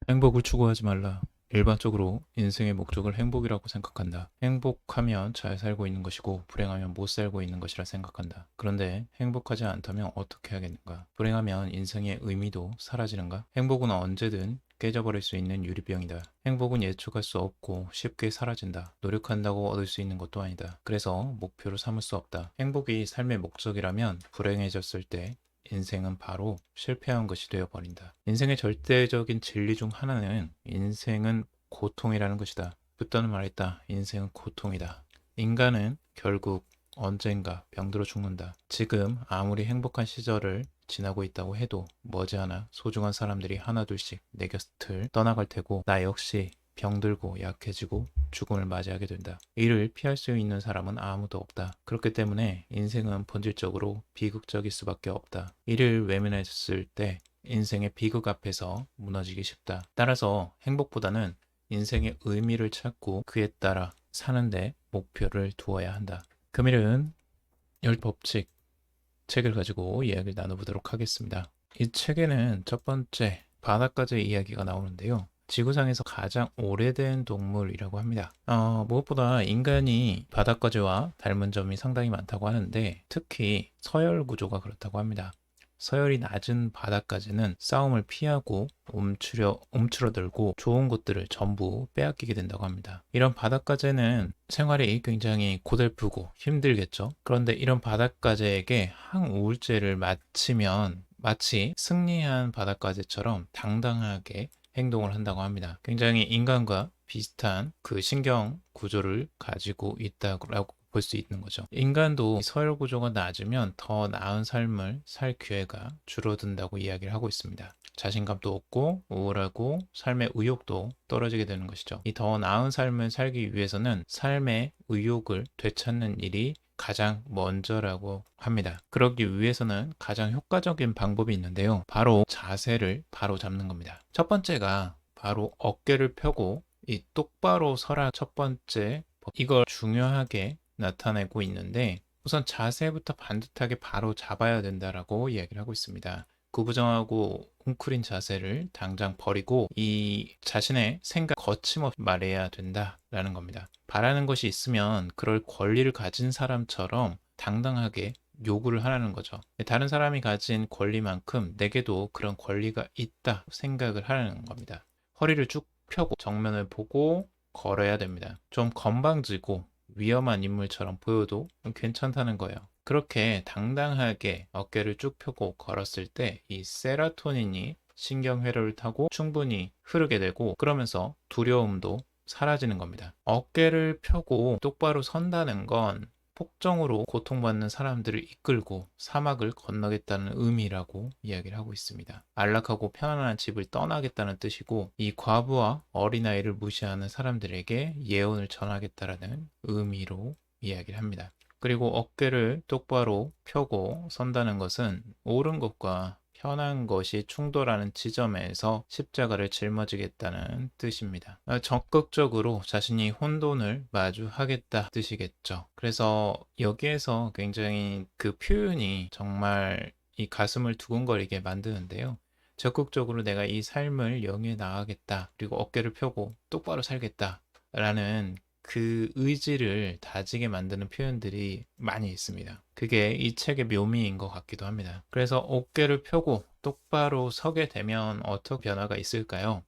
행복을 추구하지 말라. 일반적으로 인생의 목적을 행복이라고 생각한다. 행복하면 잘 살고 있는 것이고 불행하면 못 살고 있는 것이라 생각한다. 그런데 행복하지 않다면 어떻게 하겠는가? 불행하면 인생의 의미도 사라지는가? 행복은 언제든 깨져버릴 수 있는 유리병이다. 행복은 예측할 수 없고 쉽게 사라진다. 노력한다고 얻을 수 있는 것도 아니다. 그래서 목표로 삼을 수 없다. 행복이 삶의 목적이라면 불행해졌을 때 인생은 바로 실패한 것이 되어버린다. 인생의 절대적인 진리 중 하나는 인생은 고통이라는 것이다. 부처는 말했다. 인생은 고통이다. 인간은 결국 언젠가 병들어 죽는다. 지금 아무리 행복한 시절을 지나고 있다고 해도 머지않아 소중한 사람들이 하나둘씩 내 곁을 떠나갈 테고 나 역시 병들고 약해지고 죽음을 맞이하게 된다. 이를 피할 수 있는 사람은 아무도 없다. 그렇기 때문에 인생은 본질적으로 비극적일 수밖에 없다. 이를 외면했을 때 인생의 비극 앞에서 무너지기 쉽다. 따라서 행복보다는 인생의 의미를 찾고 그에 따라 사는데 목표를 두어야 한다. 금일은 열 법칙 책을 가지고 이야기를 나눠보도록 하겠습니다. 이 책에는 첫 번째 바닷가재 이야기가 나오는데요. 지구상에서 가장 오래된 동물이라고 합니다. 무엇보다 인간이 바닷가재와 닮은 점이 상당히 많다고 하는데 특히 서열 구조가 그렇다고 합니다. 서열이 낮은 바닷가재는 싸움을 피하고 움츠러들고 좋은 것들을 전부 빼앗기게 된다고 합니다. 이런 바닷가재는 생활이 굉장히 고달프고 힘들겠죠. 그런데 이런 바닷가재에게 항우울제를 맞히면 마치 승리한 바닷가재처럼 당당하게 행동을 한다고 합니다. 굉장히 인간과 비슷한 그 신경 구조를 가지고 있다고 볼 수 있는 거죠. 인간도 서열 구조가 낮으면 더 나은 삶을 살 기회가 줄어든다고 이야기를 하고 있습니다. 자신감도 없고 우울하고 삶의 의욕도 떨어지게 되는 것이죠. 이 더 나은 삶을 살기 위해서는 삶의 의욕을 되찾는 일이 가장 먼저라고 합니다. 그러기 위해서는 가장 효과적인 방법이 있는데요. 바로 자세를 바로 잡는 겁니다. 첫 번째가 바로 어깨를 펴고 이 똑바로 서라 첫 번째 이걸 중요하게 나타내고 있는데 우선 자세부터 반듯하게 바로 잡아야 된다라고 이야기를 하고 있습니다. 구부정하고 웅크린 자세를 당장 버리고 이 자신의 생각 거침없이 말해야 된다라는 겁니다. 바라는 것이 있으면 그럴 권리를 가진 사람처럼 당당하게 요구를 하라는 거죠. 다른 사람이 가진 권리만큼 내게도 그런 권리가 있다 생각을 하라는 겁니다. 허리를 쭉 펴고 정면을 보고 걸어야 됩니다. 좀 건방지고 위험한 인물처럼 보여도 괜찮다는 거예요. 그렇게 당당하게 어깨를 쭉 펴고 걸었을 때 이 세로토닌이 신경회로를 타고 충분히 흐르게 되고 그러면서 두려움도 사라지는 겁니다. 어깨를 펴고 똑바로 선다는 건 폭정으로 고통받는 사람들을 이끌고 사막을 건너겠다는 의미라고 이야기를 하고 있습니다. 안락하고 편안한 집을 떠나겠다는 뜻이고 이 과부와 어린아이를 무시하는 사람들에게 예언을 전하겠다라는 의미로 이야기를 합니다. 그리고 어깨를 똑바로 펴고 선다는 것은 옳은 것과 편한 것이 충돌하는 지점에서 십자가를 짊어지겠다는 뜻입니다. 적극적으로 자신이 혼돈을 마주하겠다 뜻이겠죠. 그래서 여기에서 굉장히 그 표현이 정말 이 가슴을 두근거리게 만드는데요. 적극적으로 내가 이 삶을 영위해 나가겠다. 그리고 어깨를 펴고 똑바로 살겠다. 라는 그 의지를 다지게 만드는 표현들이 많이 있습니다. 그게 이 책의 묘미인 것 같기도 합니다. 그래서 어깨를 펴고 똑바로 서게 되면 어떻게 변화가 있을까요?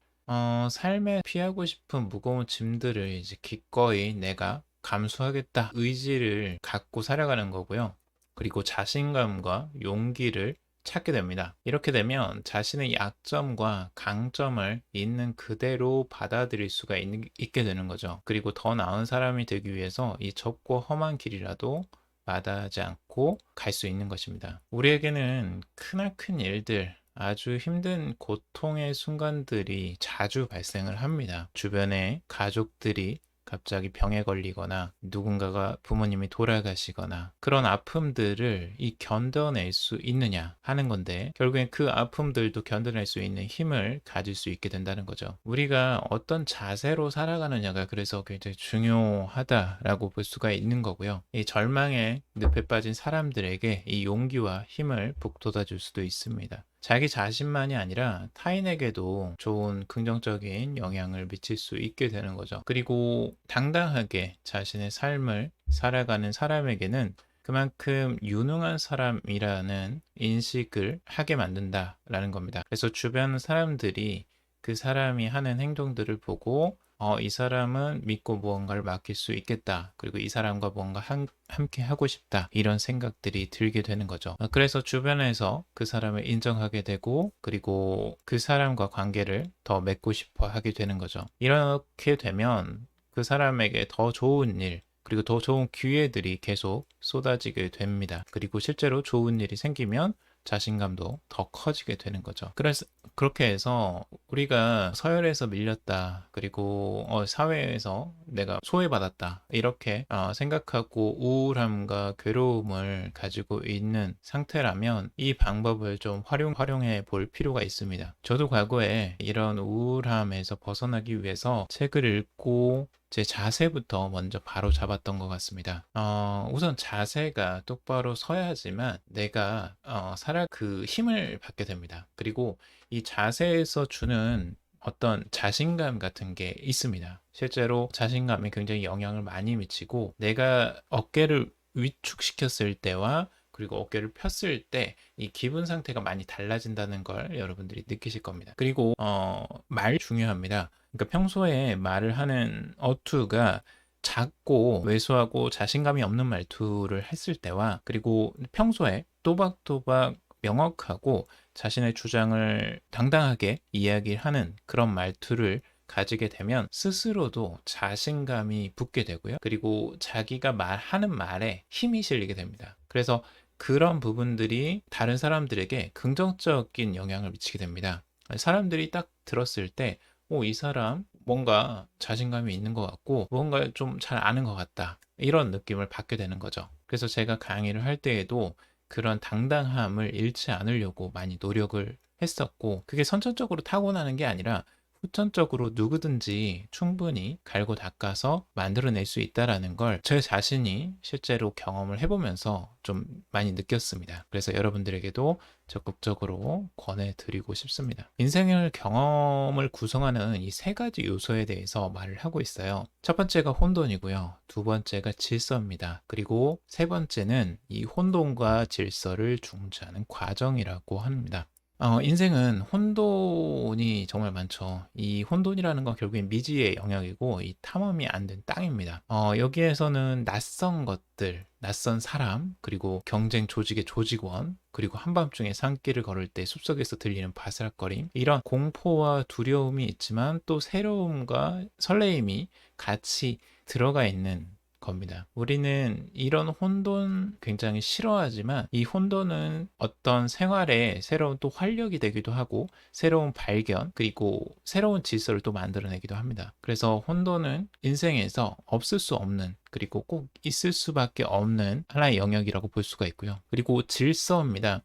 삶에 피하고 싶은 무거운 짐들을 이제 기꺼이 내가 감수하겠다 의지를 갖고 살아가는 거고요. 그리고 자신감과 용기를 찾게 됩니다. 이렇게 되면 자신의 약점과 강점을 있는 그대로 받아들일 수가 있게 되는 거죠. 그리고 더 나은 사람이 되기 위해서 이 좁고 험한 길이라도 마다하지 않고 갈 수 있는 것입니다. 우리에게는 크나큰 일들, 아주 힘든 고통의 순간들이 자주 발생을 합니다. 주변에 가족들이 갑자기 병에 걸리거나 누군가가 부모님이 돌아가시거나 그런 아픔들을 견뎌낼 수 있느냐 하는 건데 결국엔 그 아픔들도 견뎌낼 수 있는 힘을 가질 수 있게 된다는 거죠. 우리가 어떤 자세로 살아가느냐가 그래서 굉장히 중요하다라고 볼 수가 있는 거고요. 이 절망의 늪에 빠진 사람들에게 이 용기와 힘을 북돋아 줄 수도 있습니다. 자기 자신만이 아니라 타인에게도 좋은 긍정적인 영향을 미칠 수 있게 되는 거죠. 그리고 당당하게 자신의 삶을 살아가는 사람에게는 그만큼 유능한 사람이라는 인식을 하게 만든다라는 겁니다. 그래서 주변 사람들이 그 사람이 하는 행동들을 보고 이 사람은 믿고 무언가를 맡길 수 있겠다. 그리고 이 사람과 뭔가 함께 하고 싶다. 이런 생각들이 들게 되는 거죠. 그래서 주변에서 그 사람을 인정하게 되고, 그리고 그 사람과 관계를 더 맺고 싶어 하게 되는 거죠. 이렇게 되면 그 사람에게 더 좋은 일, 그리고 더 좋은 기회들이 계속 쏟아지게 됩니다. 그리고 실제로 좋은 일이 생기면 자신감도 더 커지게 되는 거죠. 그래서 그렇게 해서 우리가 서열에서 밀렸다, 그리고 사회에서 내가 소외받았다, 이렇게 생각하고 우울함과 괴로움을 가지고 있는 상태라면 이 방법을 좀 활용해 볼 필요가 있습니다. 저도 과거에 이런 우울함에서 벗어나기 위해서 책을 읽고 제 자세부터 먼저 바로 잡았던 것 같습니다. 우선 자세가 똑바로 서야지만 내가 살아 그 힘을 받게 됩니다. 그리고 이 자세에서 주는 어떤 자신감 같은 게 있습니다. 실제로 자신감이 굉장히 영향을 많이 미치고, 내가 어깨를 위축시켰을 때와 그리고 어깨를 폈을 때 이 기분 상태가 많이 달라진다는 걸 여러분들이 느끼실 겁니다. 그리고 말 중요합니다. 그러니까 평소에 말을 하는 어투가 작고 왜소하고 자신감이 없는 말투를 했을 때와, 그리고 평소에 또박또박 명확하고 자신의 주장을 당당하게 이야기하는 그런 말투를 가지게 되면 스스로도 자신감이 붙게 되고요. 그리고 자기가 말하는 말에 힘이 실리게 됩니다. 그래서 그런 부분들이 다른 사람들에게 긍정적인 영향을 미치게 됩니다. 사람들이 딱 들었을 때, 이 사람 뭔가 자신감이 있는 것 같고, 뭔가 좀 잘 아는 것 같다. 이런 느낌을 받게 되는 거죠. 그래서 제가 강의를 할 때에도 그런 당당함을 잃지 않으려고 많이 노력을 했었고, 그게 선천적으로 타고나는 게 아니라 후천적으로 누구든지 충분히 갈고 닦아서 만들어낼 수 있다라는 걸 제 자신이 실제로 경험을 해보면서 좀 많이 느꼈습니다. 그래서 여러분들에게도 적극적으로 권해드리고 싶습니다. 인생을 경험을 구성하는 이 세 가지 요소에 대해서 말을 하고 있어요. 첫 번째가 혼돈이고요. 두 번째가 질서입니다. 그리고 세 번째는 이 혼돈과 질서를 중지하는 과정이라고 합니다. 인생은 혼돈이 정말 많죠. 이 혼돈이라는 건 결국엔 미지의 영역이고, 이 탐험이 안 된 땅입니다. 여기에서는 낯선 것들, 낯선 사람, 그리고 경쟁 조직의 조직원, 그리고 한밤중에 산길을 걸을 때 숲속에서 들리는 바스락거림, 이런 공포와 두려움이 있지만 또 새로움과 설레임이 같이 들어가 있는 겁니다. 우리는 이런 혼돈 굉장히 싫어하지만, 이 혼돈은 어떤 생활에 새로운 또 활력이 되기도 하고, 새로운 발견, 그리고 새로운 질서를 또 만들어내기도 합니다. 그래서 혼돈은 인생에서 없을 수 없는, 그리고 꼭 있을 수밖에 없는 하나의 영역이라고 볼 수가 있고요. 그리고 질서입니다.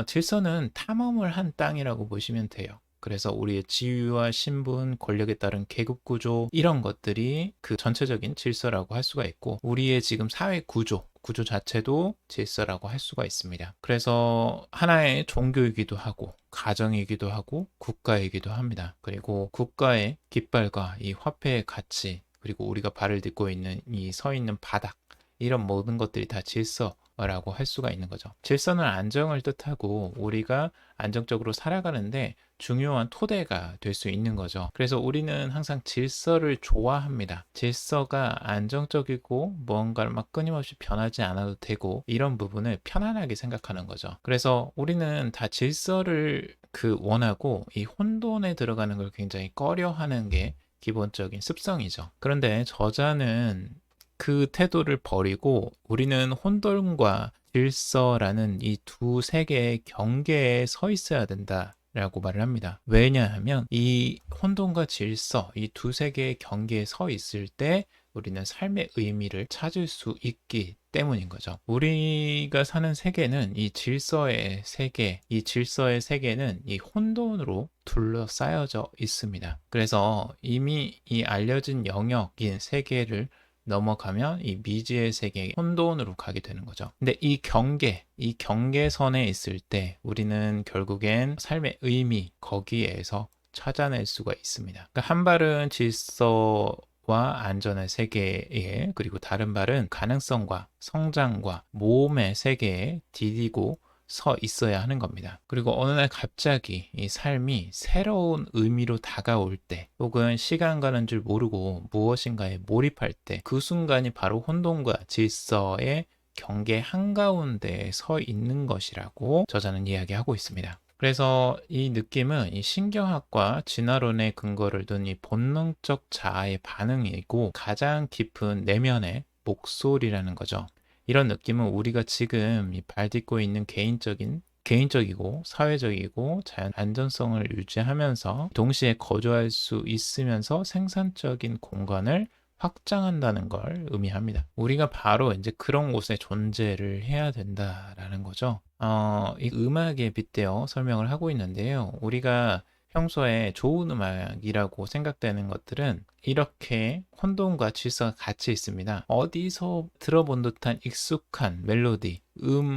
질서는 탐험을 한 땅이라고 보시면 돼요. 그래서 우리의 지위와 신분, 권력에 따른 계급 구조, 이런 것들이 그 전체적인 질서라고 할 수가 있고, 우리의 지금 사회 구조 자체도 질서라고 할 수가 있습니다. 그래서 하나의 종교이기도 하고, 가정이기도 하고, 국가이기도 합니다. 그리고 국가의 깃발과 이 화폐의 가치, 그리고 우리가 발을 딛고 있는 이 서 있는 바닥, 이런 모든 것들이 다 질서라고 할 수가 있는 거죠. 질서는 안정을 뜻하고, 우리가 안정적으로 살아가는데 중요한 토대가 될 수 있는 거죠. 그래서 우리는 항상 질서를 좋아합니다. 질서가 안정적이고 뭔가를 막 끊임없이 변하지 않아도 되고, 이런 부분을 편안하게 생각하는 거죠. 그래서 우리는 다 질서를 원하고, 이 혼돈에 들어가는 걸 굉장히 꺼려하는 게 기본적인 습성이죠. 그런데 저자는 그 태도를 버리고 우리는 혼돈과 질서라는 이 두 세계의 경계에 서 있어야 된다라고 말을 합니다. 왜냐하면 이 혼돈과 질서, 이 두 세계의 경계에 서 있을 때 우리는 삶의 의미를 찾을 수 있기 때문인 거죠. 우리가 사는 세계는 이 질서의 세계, 이 질서의 세계는 이 혼돈으로 둘러싸여져 있습니다. 그래서 이미 이 알려진 영역인 세계를 넘어가면 이 미지의 세계 혼돈으로 가게 되는 거죠. 근데 이 경계선에 있을 때 우리는 결국엔 삶의 의미 거기에서 찾아낼 수가 있습니다. 그러니까 한 발은 질서와 안전의 세계에, 그리고 다른 발은 가능성과 성장과 모험의 세계에 디디고 서 있어야 하는 겁니다. 그리고 어느 날 갑자기 이 삶이 새로운 의미로 다가올 때, 혹은 시간 가는 줄 모르고 무엇인가에 몰입할 때, 그 순간이 바로 혼돈과 질서의 경계 한가운데에 서 있는 것이라고 저자는 이야기하고 있습니다. 그래서 이 느낌은 이 신경학과 진화론의 근거를 둔 이 본능적 자아의 반응이고, 가장 깊은 내면의 목소리라는 거죠. 이런 느낌은 우리가 지금 발딛고 있는 개인적이고 사회적이고 자연 안전성을 유지하면서 동시에 거주할 수 있으면서 생산적인 공간을 확장한다는 걸 의미합니다. 우리가 바로 이제 그런 곳에 존재를 해야 된다라는 거죠. 이 음악에 빗대어 설명을 하고 있는데요. 우리가 평소에 좋은 음악이라고 생각되는 것들은 이렇게 혼돈과 질서가 같이 있습니다. 어디서 들어본 듯한 익숙한 멜로디,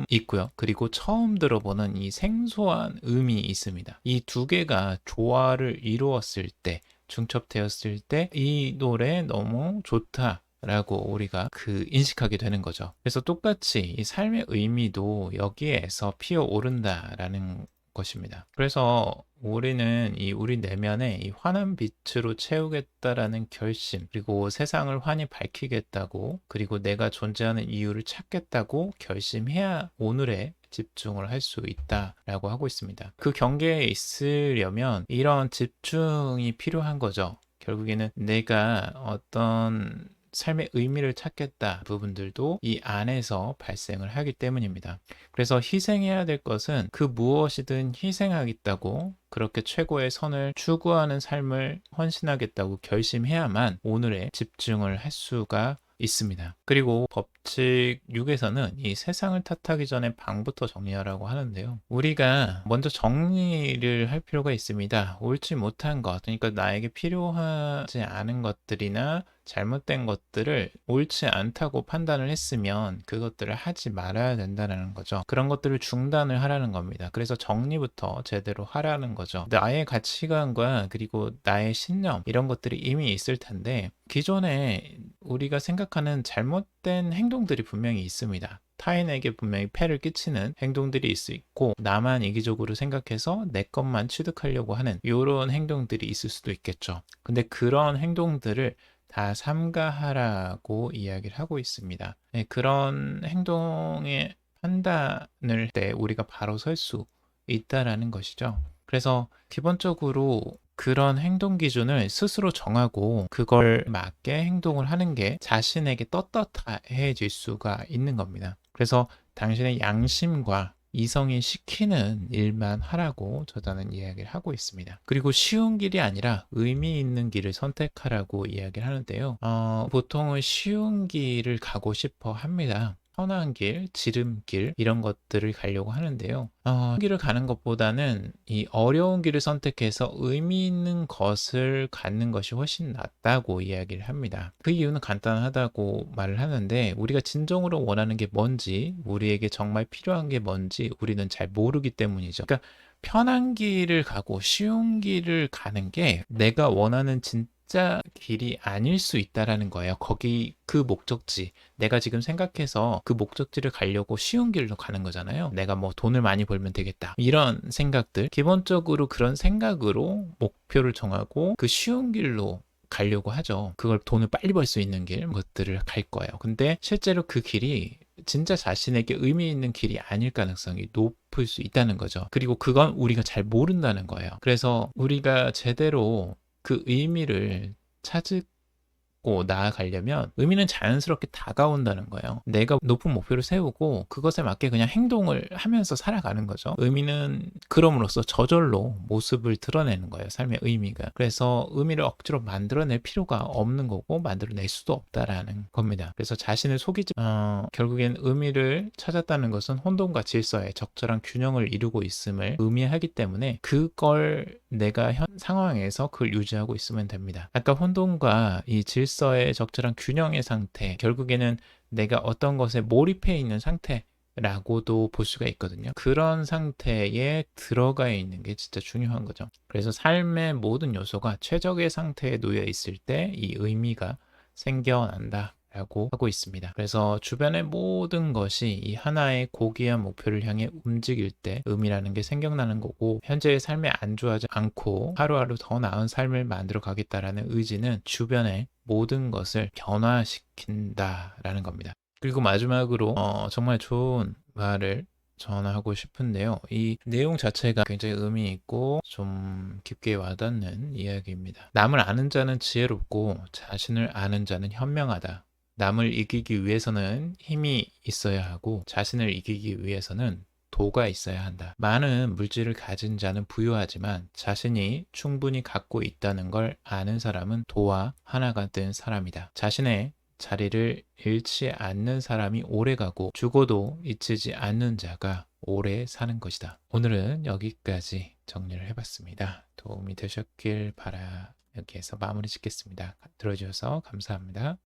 있고요. 그리고 처음 들어보는 이 생소한 음이 있습니다. 이 두 개가 조화를 이루었을 때, 중첩되었을 때 이 노래 너무 좋다 라고 우리가 인식하게 되는 거죠. 그래서 똑같이 이 삶의 의미도 여기에서 피어오른다라는 것입니다. 그래서 우리는 우리 내면에 이 환한 빛으로 채우겠다라는 결심, 그리고 세상을 환히 밝히겠다고, 그리고 내가 존재하는 이유를 찾겠다고 결심해야 오늘의 집중을 할 수 있다라고 하고 있습니다. 그 경계에 있으려면 이런 집중이 필요한 거죠. 결국에는 내가 어떤 삶의 의미를 찾겠다 부분들도 이 안에서 발생을 하기 때문입니다. 그래서 희생해야 될 것은 그 무엇이든 희생하겠다고, 그렇게 최고의 선을 추구하는 삶을 헌신하겠다고 결심해야만 오늘의 집중을 할 수가 있습니다. 그리고 법칙 6에서는 이 세상을 탓하기 전에 방부터 정리하라고 하는데요. 우리가 먼저 정리를 할 필요가 있습니다. 옳지 못한 것, 그러니까 나에게 필요하지 않은 것들이나 잘못된 것들을 옳지 않다고 판단을 했으면 그것들을 하지 말아야 된다는 거죠. 그런 것들을 중단을 하라는 겁니다. 그래서 정리부터 제대로 하라는 거죠. 나의 가치관과 그리고 나의 신념, 이런 것들이 이미 있을 텐데, 기존에 우리가 생각하는 잘못된 행동들이 분명히 있습니다. 타인에게 분명히 폐를 끼치는 행동들이 있고, 나만 이기적으로 생각해서 내 것만 취득하려고 하는 이런 행동들이 있을 수도 있겠죠. 근데 그런 행동들을 다 삼가하라고 이야기를 하고 있습니다. 네, 그런 행동의 판단을 때 우리가 바로 설 수 있다라는 것이죠. 그래서 기본적으로 그런 행동 기준을 스스로 정하고 그걸 맞게 행동을 하는 게 자신에게 떳떳해질 수가 있는 겁니다. 그래서 당신의 양심과 이성이 시키는 일만 하라고 저자는 이야기를 하고 있습니다. 그리고 쉬운 길이 아니라 의미 있는 길을 선택하라고 이야기를 하는데요. 보통은 쉬운 길을 가고 싶어 합니다. 편한 길, 지름길, 이런 것들을 가려고 하는데요. 길을 가는 것보다는 이 어려운 길을 선택해서 의미 있는 것을 갖는 것이 훨씬 낫다고 이야기를 합니다. 그 이유는 간단하다고 말을 하는데, 우리가 진정으로 원하는 게 뭔지, 우리에게 정말 필요한 게 뭔지 우리는 잘 모르기 때문이죠. 그러니까 편한 길을 가고 쉬운 길을 가는 게 내가 원하는 진짜 길이 아닐 수 있다라는 거예요. 그 목적지, 내가 지금 생각해서 그 목적지를 가려고 쉬운 길로 가는 거잖아요. 내가 뭐 돈을 많이 벌면 되겠다, 이런 생각들, 기본적으로 그런 생각으로 목표를 정하고 그 쉬운 길로 가려고 하죠. 그걸 돈을 빨리 벌 수 있는 길, 것들을 갈 거예요. 근데 실제로 그 길이 진짜 자신에게 의미 있는 길이 아닐 가능성이 높을 수 있다는 거죠. 그리고 그건 우리가 잘 모른다는 거예요. 그래서 우리가 제대로 그 의미를 찾고 나아가려면 의미는 자연스럽게 다가온다는 거예요. 내가 높은 목표를 세우고 그것에 맞게 그냥 행동을 하면서 살아가는 거죠. 의미는 그럼으로써 저절로 모습을 드러내는 거예요. 삶의 의미가. 그래서 의미를 억지로 만들어낼 필요가 없는 거고, 만들어낼 수도 없다라는 겁니다. 그래서 자신을 속이지 결국엔 의미를 찾았다는 것은 혼돈과 질서의 적절한 균형을 이루고 있음을 의미하기 때문에 그걸 내가 현 상황에서 그걸 유지하고 있으면 됩니다. 아까 혼돈과 이 질서 질서의 적절한 균형의 상태, 결국에는 내가 어떤 것에 몰입해 있는 상태라고도 볼 수가 있거든요. 그런 상태에 들어가 있는 게 진짜 중요한 거죠. 그래서 삶의 모든 요소가 최적의 상태에 놓여 있을 때 이 의미가 생겨난다 라고 하고 있습니다. 그래서 주변의 모든 것이 이 하나의 고귀한 목표를 향해 움직일 때 의미라는 게 생겨나는 거고, 현재의 삶에 안주하지 않고 하루하루 더 나은 삶을 만들어 가겠다라는 의지는 주변의 모든 것을 변화시킨다라는 겁니다. 그리고 마지막으로 정말 좋은 말을 전하고 싶은데요. 이 내용 자체가 굉장히 의미 있고 좀 깊게 와닿는 이야기입니다. 남을 아는 자는 지혜롭고 자신을 아는 자는 현명하다. 남을 이기기 위해서는 힘이 있어야 하고 자신을 이기기 위해서는 도가 있어야 한다. 많은 물질을 가진 자는 부유하지만 자신이 충분히 갖고 있다는 걸 아는 사람은 도와 하나가 된 사람이다. 자신의 자리를 잃지 않는 사람이 오래가고 죽어도 잊히지 않는 자가 오래 사는 것이다. 오늘은 여기까지 정리를 해봤습니다. 도움이 되셨길 바라 여기에서 마무리 짓겠습니다. 들어주셔서 감사합니다.